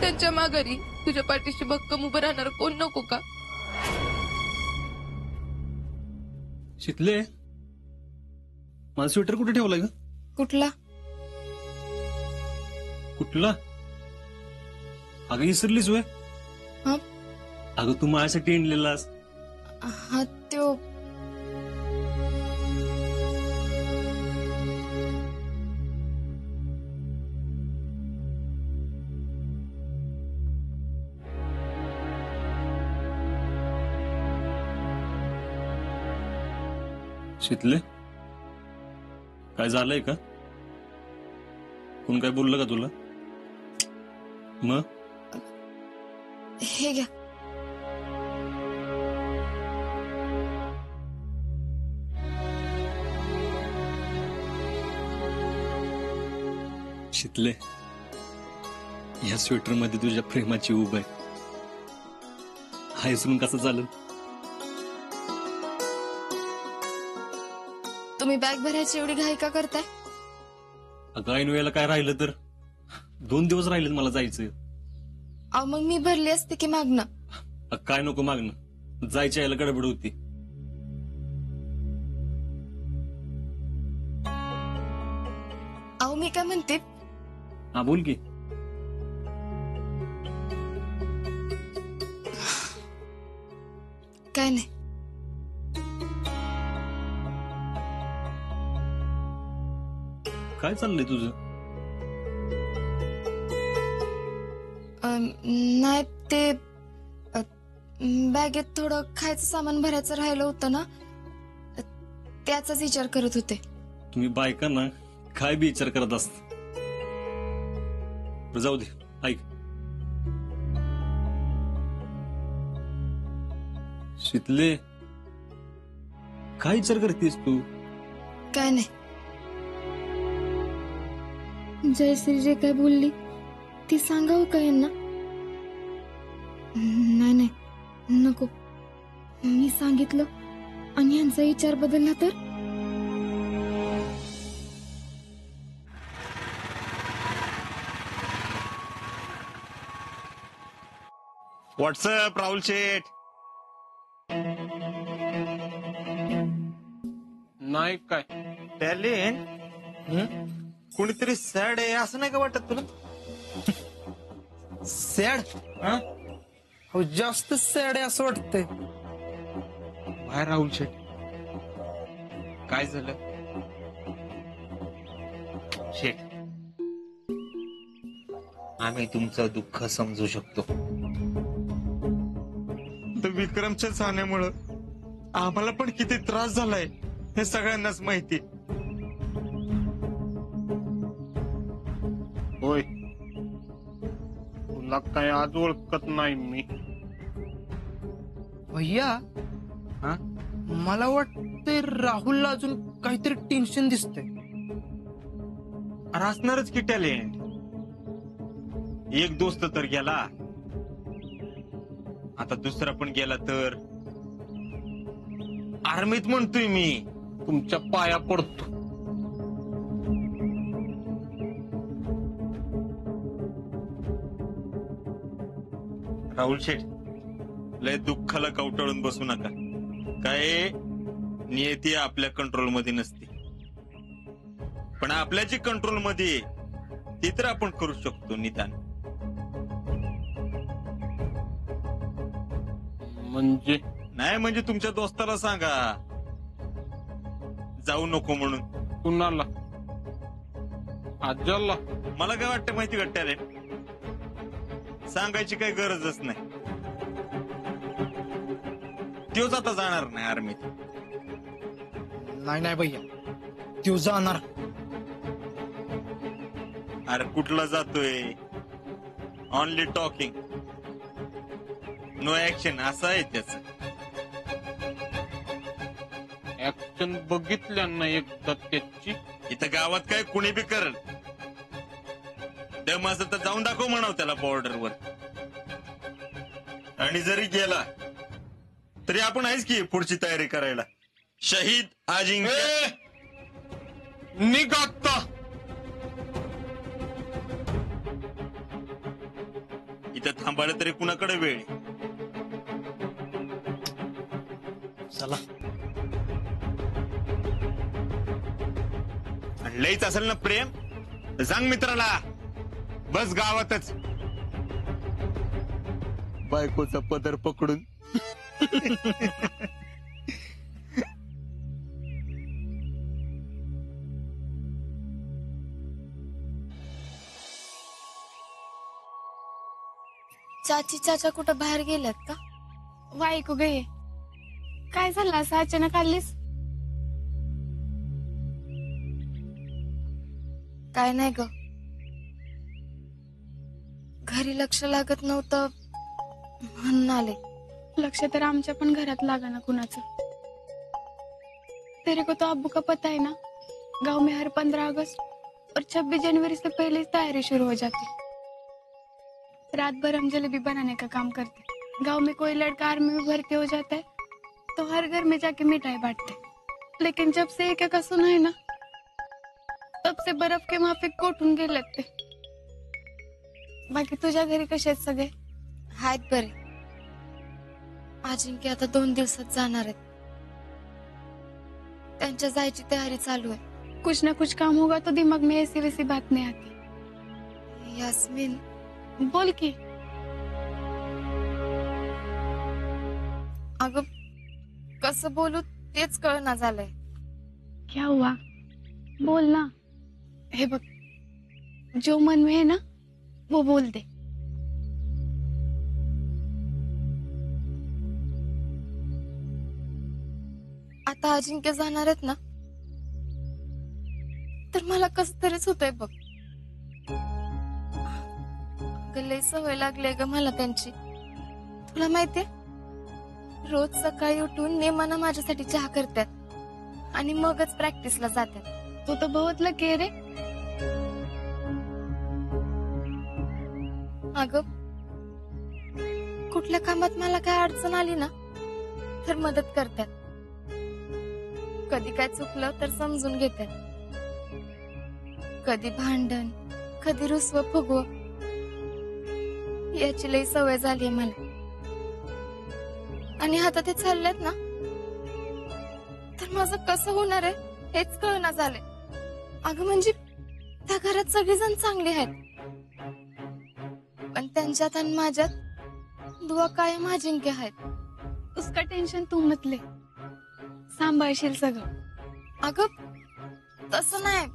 त्यांच्या माघारी तुझ्या पाठीशी भक्कम उभं राहणार कोण नको का? शितले, माझा स्वेटर कुठे ठेवलाय ग? कुठला? कुठला? अगं विसरलीस वय? हा? अगं तू माझ्यासाठी आणलेलास. हा त्यो शितले, काय झालंय का? कोण काय बोललं का तुला? मग हे घ्या. शितले, या स्वेटर मध्ये तुझ्या प्रेमाची उब आहे. हा विसरून कसं चालेल? तुम्ही बॅग भरायची एवढी घाई का करताय? अगं ऐन वेळेला काय राहिलं तर? 2 दिवस राहिलेत मला जायचं. अहो मग मी भरली असते की मागणं. काय नको मागणं, जायच्या यायला गडबड होती. अहो मी काय म्हणते, हा बोल की. काय नाही. काय चाललंय तुझं? नाही ते बॅगेत थोडं खायचं सामान भरायचं राहिलं होतं ना, त्याचाच विचार करत होते. तुम्ही बायका ना काय बी विचार करत असत. जाऊ दे, ऐक. शितले, काय विचार करतेस तू? काय नाही. जयश्री जे काय बोलली ती सांगावं का यांना? नाही नाही नको. मी सांगितलं आणि यांचा विचार बदलला तर? व्हॉट्सअप राहुल शेठ. नाही काय टॅलेंट कुणीतरी सॅड आहे असं नाही का वाटत तुला? सॅड? जास्त सॅड आहे असं वाटतंय. बाय राहुल शेठ, काय झालं? शेठ, आम्ही तुमचं दुःख समजू शकतो. तर विक्रमच्या जाण्यामुळं आम्हाला पण किती त्रास झालाय हे सगळ्यांनाच माहिती. होय, तुला काय आज ओळखत नाही मी. भैया, मला वाटतंय राहुलला अजून काहीतरी टेन्शन दिसतंय. अरे असणारच की टॅलेंट. एक दोस्त तर गेला, आता दुसरा पण गेला तर? आर्मीत म्हणतोय मी. तुमच्या पाया पडतो. राहुल शेठ, लय दुःखाला कवटाळून बसू नका. काय नियती आपल्या कंट्रोल मध्ये नसते, पण आपल्या जी कंट्रोल मध्ये ती तर आपण करू शकतो निदान. म्हणजे? नाही म्हणजे तुमच्या दोस्ताला सांगा जाऊ नको म्हणून. कुणाला? आज्याला? मला काय वाटतं माहिती का टॅलेंट, सांगायची काही गरजच नाही. तोच आता जाणार नाही आर्मीत. नाही नाही भैया, तो जाणार. अरे कुठला जातोय? ऑनली टॉकिंग, नो ऍक्शन असं आहे त्याच. ऍक्शन बघितल्या ना एकदा त्याची. इथं गावात काय कुणी बी करल. दम असं तर जाऊन दाखव म्हणाव त्याला बॉर्डरवर. आणि जरी गेला तरी आपण आहेच की पुढची तयारी करायला. शहीद अजिंक्य. निघाता इथं थांबायला तरी कुणाकडे वेळ आहे? चला. आणि लईच असेल ना प्रेम तर सांग मित्राला, बस गावातच बायकोचा पदर पकडून. चाची चाचा कुठं बाहेर गेल्यात का? वाईकू गे, काय झालं असं अचानक आलीस? काय नाही ग, घरी लक्ष लागत नव्हतं म्हणून आले. लक्ष तर आमच्या पण घरात लागा ना कुणाचं. तेरे को तो अब्बू का पता है ना, गांव में हर 15 अगस्त और 26 जनवरी से पहले ही तैयारी शुरू हो जाती. रात भर हम जलेबी बनाने का काम करते. गांव में कोई लड़का आर्मी में भर्ती हो जाता है तो हर घर में जाके मिठाई बांटते. लेकिन जब से एक का सुना है ना, तब से बर्फ के माफिक कोठून गेले ते. बाकी तुझ्या घरी कसे आहेत सगळे? आहेत बरे. अजिंक्य आता 2 दिवसात जाणार आहेत. त्यांच्या जायची तयारी चालू आहे. कुछ ना कुछ काम होगा तो दिमाग में ऐसी वैसी बात नहीं आती. यास्मीन, बोल की. अगं कसं बोलू तेच कळना झालंय. क्या हुआ? बोल ना. हे बघ, जो मन में है ना वो बोल दे. आता अजिंक्य जाणार आहेत ना, तर मला कसं तरीच होतंय बघ. अगं लय सवय लागली ग मला त्यांची. तुला माहितीये, रोज सकाळी उठून नेमानं माझ्यासाठी चहा करतात आणि मगच प्रॅक्टिसला जातात. तो बहुत लकी है रे. अगं कुठल्या कामात मला काय अडचण आली ना तर मदत करतात. कधी काय चुकलं तर समजून घेतात. कधी भांडण, कधी रुसव फुगव, याची लई सवय झाली मला. आणि आता ते चाललेत ना, तर माझं कसं होणार आहे हेच कळना झालंय. अगं म्हणजे त्या घरात सगळेजण चांगले आहेत, पण त्यांच्यात आणि माझ्यात दुआ कायम अजिंक्य आहेत. उसका टेंशन तू मत ले, सांभाळशील सगळं. अगं तसं नाही,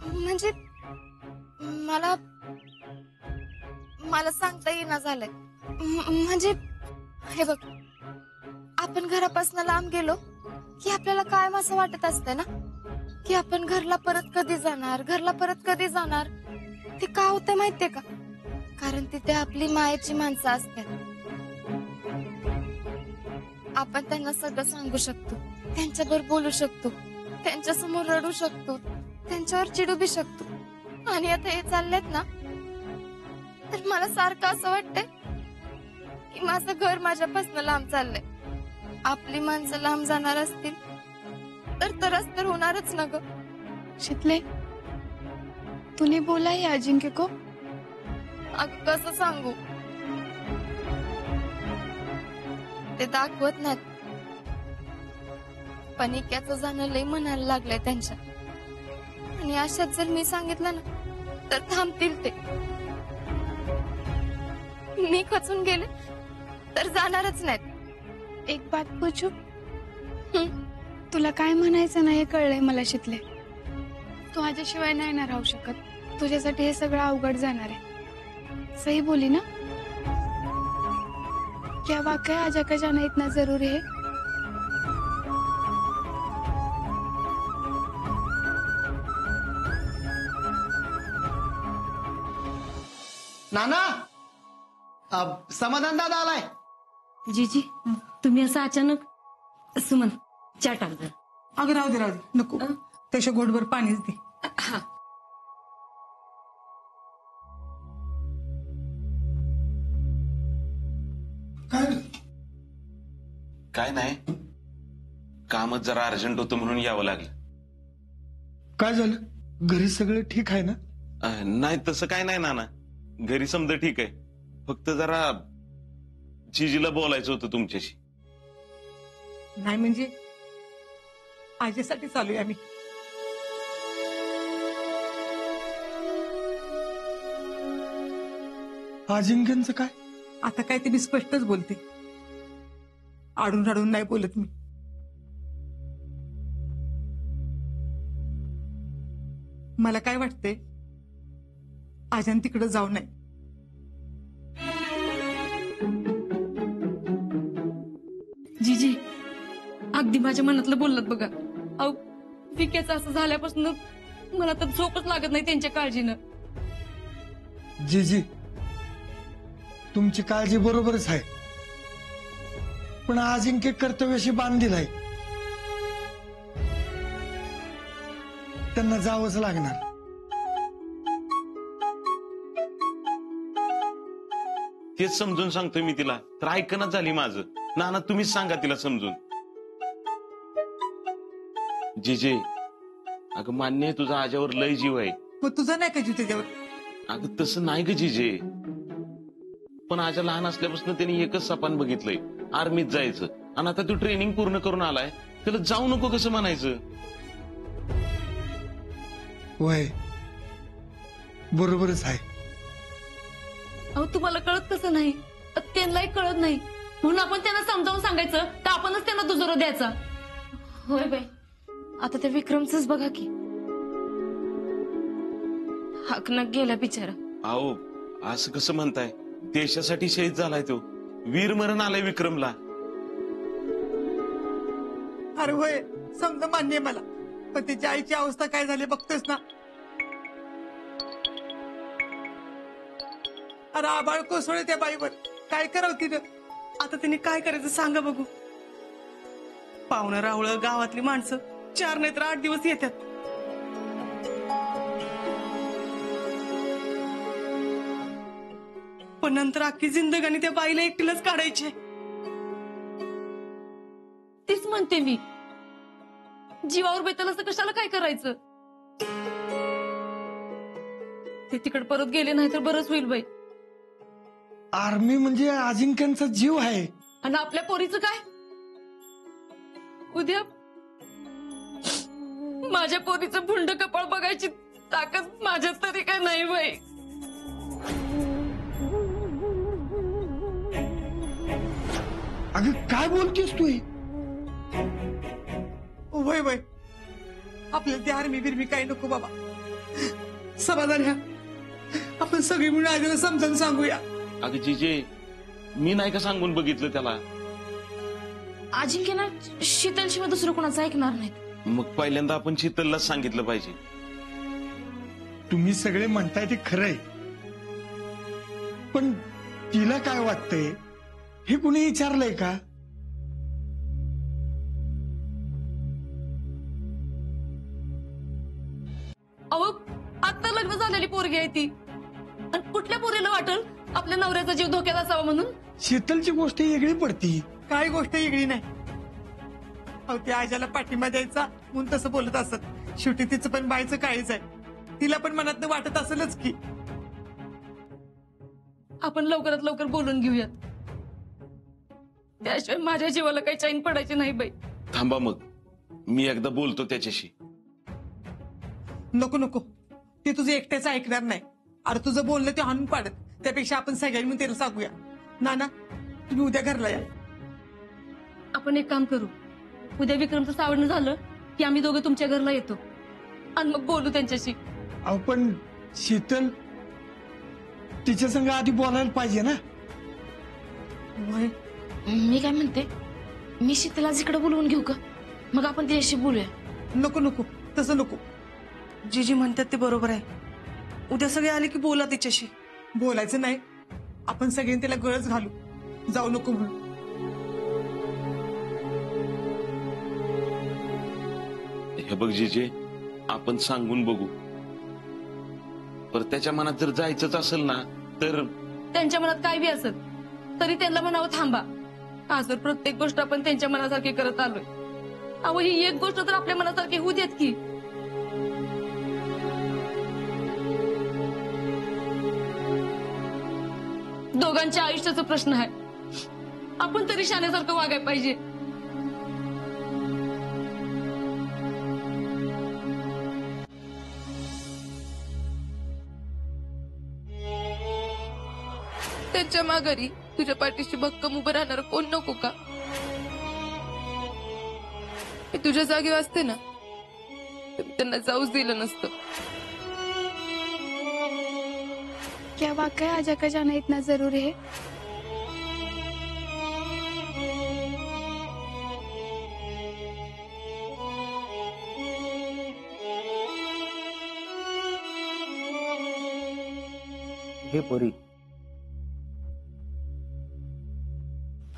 म्हणजे मला मला सांगता येईना झालंय. म्हणजे हे बघ, आपण घरापासून लांब गेलो की आपल्याला कायम असं वाटत असतंय ना की आपण घरला परत कधी जाणार, घरला परत कधी जाणार. ते का होतंय माहितीये का? कारण तिथे आपली मायेची माणसं असतात. आपण त्यांना सगळं सांगू शकतो, त्यांच्याबरोबर बोलू शकतो, त्यांच्या समोर रडू शकतो, त्यांच्यावर चिडू बी शकतो. आणि आता हे चाललेत ना, तर मला सारखं असं वाटतंय की माझं घर माझ्यापासून लांब चाललंय. आपली माणसं लांब जाणार असतील तर तरच तर होणारच ना ग. शीतले, तूने बोला है अजिंक्य को? अगं कसं सांगू, ते दाखवत नाहीत. पण इक्याचं जाणं लय म्हणायला लागलंय त्यांच्या. आणि अशात जर मी सांगितलं ना तर थांबतील ते. मी खचून गेले तर जाणारच नाहीत. एक बात पूछू? तुला काय म्हणायचं नाही हे कळलंय मला शीतले. तू माझ्याशिवाय नाही ना राहू शकत. तुझ्यासाठी हे सगळं अवघड जाणार आहे. सही बोली ना? क्या वाकई आजा का जाना इतना जरूरी है? नाना, अब समाधान दादा आलाय. जीजी, तुम्ही असं अचानक. सुमन, चहा टाक जरा. अगं राहू दे नको. त्याच्या घोटभर पाणीच दे. हा. काय नाही, कामच जरा अर्जंट होतं म्हणून यावं लागलं. काय झालं? घरी सगळं ठीक आहे ना? नाही तसं काय नाही नाना, घरी समजा ठीक आहे. फक्त जरा जिजीला बोलायचं होतं तुमच्याशी. नाही म्हणजे आजीसाठी चालू आहे आम्ही. अजिंक्यचं काय? आता काय ते मी स्पष्टच बोलते, आडून आडून नाही बोलत मी. मला काय वाटते, आजन तिकडे जाऊ नये. जीजी अगदी माझ्या मनातलं बोललात बघा. अहो विकेचं असं झाल्यापासून मला तर झोपच लागत नाही त्यांच्या काळजीनं. जीजी तुमची काळजी बरोबरच आहे, पण अजिंक्य कर्तव्याशी बांधील आहे. त्यांना जावंच लागणार. तेच समजून सांगतोय मी तिला, तर ऐकणच झाली माझं. नाना तुम्हीच सांगा तिला समजून. जिजे अगं मान्य आहे तुझा आजावर लय जीव आहे. मग तुझा नाही का जीव त्याच्यावर? अगं तसं नाही ग जिजे, पण आजा लहान असल्यापासून त्यांनी एकच सपान बघितलंय, आर्मीत जायचं. आणि आता तू ट्रेनिंग पूर्ण करून आलाय, त्याला जाऊ नको कसं म्हणायचं? वय बरोबरच आहे. अहो तुम्हाला कळत कसं नाही? त्यांनाही कळत नाही, म्हणून आपण त्यांना समजावून सांगायचं, तर आपणच त्यांना दुजोरा द्यायचा. होय बाई, आता त्या विक्रमच बघा की, हाकनाक गेला बिचारा. अहो असं कसं म्हणताय? देशासाठी शहीद झालाय तो, वीरमरण आलाय विक्रमला. अरे होय, समजा मान्य आहे मला, पण त्याच्या आईची अवस्था काय झाली बघतोस ना. अरे आबाळ कोसळले त्या बाईवर, काय करावं तिनं? आता तिने काय करायचं सांगा बघू. पाहुणं रावळं गावातली माणसं 4 नाही तर 8 दिवस येतात. पण नंतर अख्खी जिंदगानी त्या बाईला एकटीलाच काढायचे. तीच म्हणते मी, जीवावर बेताल असं कशाला काय करायचं? ते तिकडे परत गेले नाही तर बरंच होईल बाई. आर्मी म्हणजे अजिंक्यांचा जीव आहे. आणि आपल्या पोरीचं काय? उद्या माझ्या पोरीचं भुंड कपाळ बघायची ताकद माझ्यात तरी काय नाही बाई. अगं काय बोलतेस तू? वय वय, आपल्याला ते आर्मी बिर्मी काही नको बाबा. समाधान ह्या आपण सगळी मिळून आजीला समजावून सांगूया. अगं जिजे, मी नाही का सांगून बघितलं त्याला? अजिंक्य ना शीतलशिवाय दुसरं कोणाचं ऐकणार नाहीत. मग पहिल्यांदा आपण शीतललाच सांगितलं पाहिजे. तुम्ही सगळे म्हणताय ते खरंय, पण तिला काय वाटतंय हे कुणी विचारलंय का? अहो आता लग्न झालेली पोरगी आहे ती, आणि कुठल्या पोरीला वाटल आपल्या नवऱ्याचा जीव धोक्यात असावा म्हणून? शीतलची गोष्ट वेगळी पडती. काय गोष्ट वेगळी नाही. अहो त्या आजाला पाठिंबा द्यायचा म्हणून तसं बोलत असत. शेवटी तिचं पण बाईचं काळीच आहे, तिला पण मनात वाटत असेलच की. आपण लवकरात लवकर बोलून घेऊयात, त्याशिवाय माझ्या जीवाला काही चैन पडायची नाही बाई. थांबा मग, मी एकदा बोलतो त्याच्याशी. नको नको, ते तुझं एकट्याचं ऐकणार नाही. अरे तुझं बोलणं ते हाणून पाडत, त्यापेक्षा आपण सगळ्यांनी त्याला सांगूया. नाना तुम्ही उद्या घरला या. आपण एक काम करू, उद्या विक्रमचं सावरणं झालं की आम्ही दोघं तुमच्या घरला येतो आणि मग बोलू त्यांच्याशी. अहो पण शीतल, तिच्या संग आधी बोलायला पाहिजे ना. वय मी काय म्हणते, मी शीतला इकडे बोलवून घेऊ का? मग आपण तिच्याशी बोलूया. नको नको, तसं नको. जी जी म्हणतात ते बरोबर आहे. उद्या सगळे आले की बोला तिच्याशी. बोलायचं नाही, आपण सगळ्यांनी त्याला गळच घालू, जाऊ नको म्हणून. हे बघ जिजे, आपण सांगून बघू, पर त्याच्या मनात जर जायचंच असेल ना तर. त्यांच्या मनात काय बी असेल तरी त्यांना म्हणावं थांबा. आज तर प्रत्येक गोष्ट आपण त्यांच्या मनासारखी करत आलोय. अहो ही एक गोष्ट तर आपल्या मनासारखी होऊ देत की. दोघांच्या आयुष्याचा प्रश्न आहे. आपण तरी शाण्यासारखं वागायला पाहिजे. त्यांच्या माघारी तुझ्या पाठीशी भक्कम उभं राहणार कोण नको का? मी तुझ्या जागी वाचते ना, तर मी त्यांना जाऊच दिलं नसतं. क्या वाकई आजा का जाना इतना जरूरी है? हे पोरी,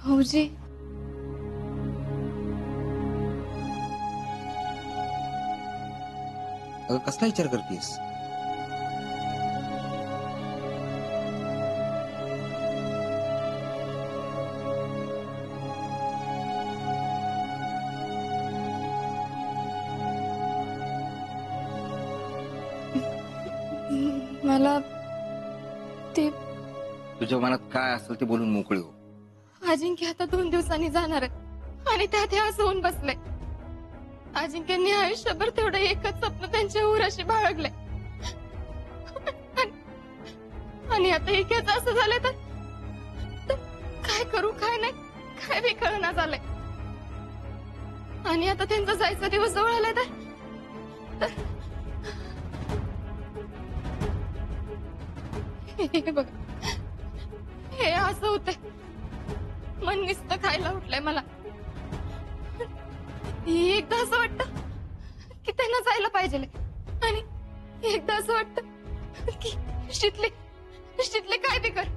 भाऊजी, अगं कसला विचार करतेस? मला ते तुझ्या मनात काय असेल ते बोलून मोकळी हो. अजिंक्य आता 2 दिवसांनी जाणार आहे आणि त्यात हे असं होऊन बसले. अजिंक्यांनी आयुष्यभर तेवढं एकच स्वप्न त्यांच्या उराशी बाळगले आणि आता एकाच असं झालं तर काय करू काय नाही काय बी कळना झालंय. आणि आता त्यांचा जायचा दिवस जवळ आलाय तर हे बघ, हे असं होतंय. मन नुसतं खायला उठलंय मला. एकदा असं वाटतं की त्यांना जायला पाहिजे आणि एकदा असं वाटतं की शितले काय बी कर,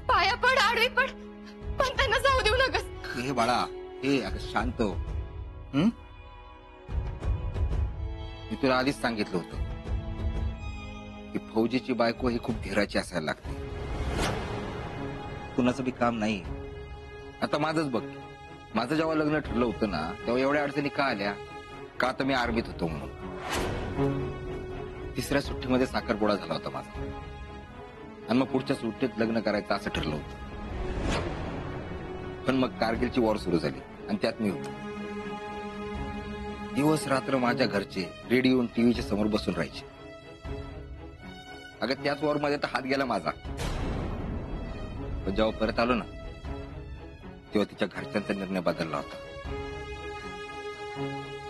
पाया पड आडवी पड, पण त्यांना जाऊ देऊ नकस. हे बाळा, हे अगं शांत हो. मी तुला आधीच सांगितलं होतं की फौजीची बायको ही खूप धीराची असायला लागते. कुणाचं बी काम नाही. आता माझंच बघ, माझं जेव्हा लग्न ठरलं होतं ना, तेव्हा एवढ्या अडचणी का आल्या? का तर मी आर्मीत होतो म्हणून. 3ऱ्या सुट्टीमध्ये साखरपुडा झाला होता माझा आणि मग पुढच्या सुट्टीत लग्न करायचं असं ठरलं होतं. पण मग कारगिलची वॉर सुरू झाली आणि त्यात मी होतो. दिवस रात्र माझ्या घरचे रेडिओ आणि टीव्हीच्या समोर बसून राहायचे. अगं त्याच वॉर मध्ये तर हात गेला माझा. पण जेव्हा परत आलो ना, तेव्हा तिच्या घरच्यांचा निर्णय बदलला होता.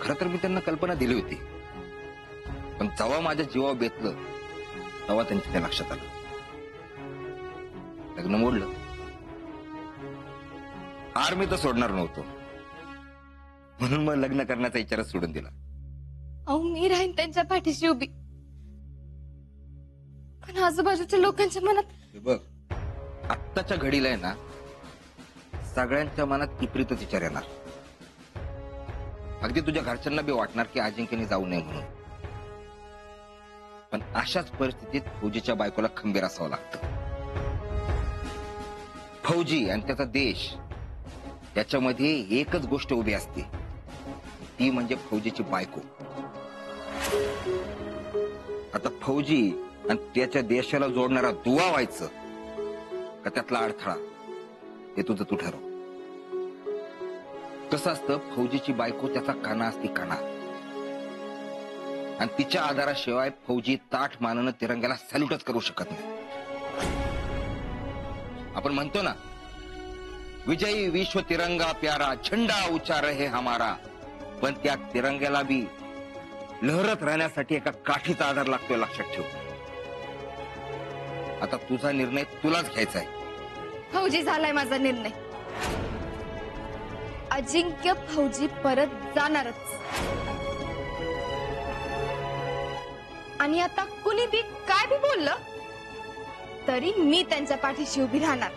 खरं तर मी त्यांना कल्पना दिली होती, पण जेव्हा माझ्या जीवावर बेतलं तेव्हा त्यांच्या त्या लक्षात आलं. लग्न मोडलं. आर्मी तर सोडणार नव्हतो, म्हणून मग लग्न करण्याचा विचारच सोडून दिला. अहो, मी राहीन त्यांच्या पाठीशी उभी, पण आजूबाजूच्या लोकांच्या मनात हे बघ, आत्ताच्या घडीला आहे ना, सगळ्यांच्या मनात विपरीतच विचार येणार. अगदी तुझ्या घरच्यांना बी वाटणार की अजिंक्यने जाऊ नये म्हणून. पण अशाच परिस्थितीत फौजीच्या बायकोला खंबीर असावं लागतं. फौजी आणि त्याचा देश याच्यामध्ये एकच गोष्ट उभी असते, ती म्हणजे फौजीची बायको. आता फौजी आणि त्याच्या देशाला जोडणारा दुवा व्हायचं का त्यातला अडथळा, हे तुझं तू ठरव. कसं असतं, फौजीची बायको त्याचा काना असते, काना. आणि तिच्या आधाराशिवाय फौजी ताठ मानानं तिरंग्याला सॅल्यूटच करू शकत नाही. आपण म्हणतो ना, विजयी विश्व तिरंगा प्यारा, झंडा ऊंचा रहे हमारा. पण त्या तिरंग्याला बी लहरत राहण्यासाठी एका काठीचा आधार लागतोय, लक्षात ठेव. आता तुझा निर्णय तुलाच घ्यायचा आहे. फौजी झालाय माझा निर्णय. अजिंक्य फौजी परत जाणारच. आणि आता कुणी बी काय बी बोललं तरी मी त्यांच्या पाठीशी उभी राहणार.